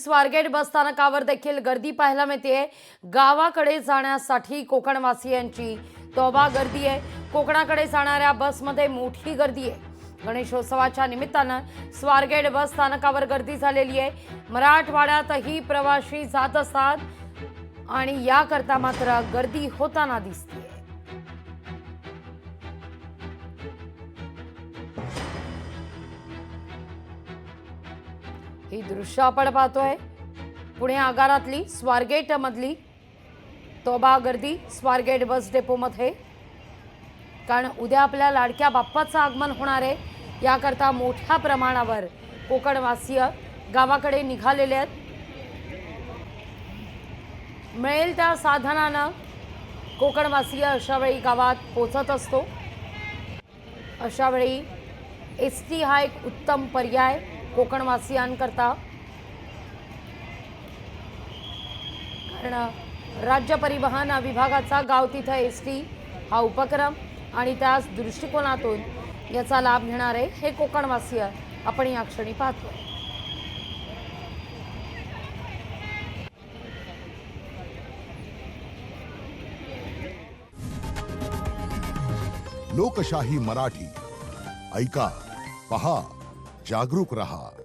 स्वारगेट बस स्थानकावर देखील गर्दी पाहायला मिळते। गावाकडे जाण्यासाठी कोकणवासियांची तोबा गर्दी आहे। कोकणाकडे जाणाऱ्या बसमध्ये मोठी गर्दी आहे। गणेशोत्सवाच्या निमित्तानं स्वारगेट बस स्थानकावर गर्दी झालेली आहे। मराठवाड्यातही प्रवासी जात असतात आणि याकरता मात्र गर्दी होताना दिसते। ही दृश्य आपण पाहतोय पुणे आगारातली स्वारगेट मधली तोबा गर्दी स्वारगेट बस डेपो मध्ये, कारण उद्या आपल्या लाडक्या बाप्पाचं आगमन होणार आहे। याकरता मोठ्या प्रमाणावर कोकणवासीय गावाकडे निघालेले आहेत। मिळेल त्या साधनानं कोकणवासीय अशा वेळी गावात पोहोचत असतो। अशा वेळी एसटी हा एक उत्तम पर्याय कोकणवासियांकरता, कारण राज्य परिवहन विभागाचा गाव तिथे एसटी हा उपक्रम आणि त्याच दृष्टिकोनातून याचा लाभ घेणारे हे कोकणवासीय आपण या क्षणी पाहतो। लोकशाही मराठी ऐका, पहा, जागरूक रहा।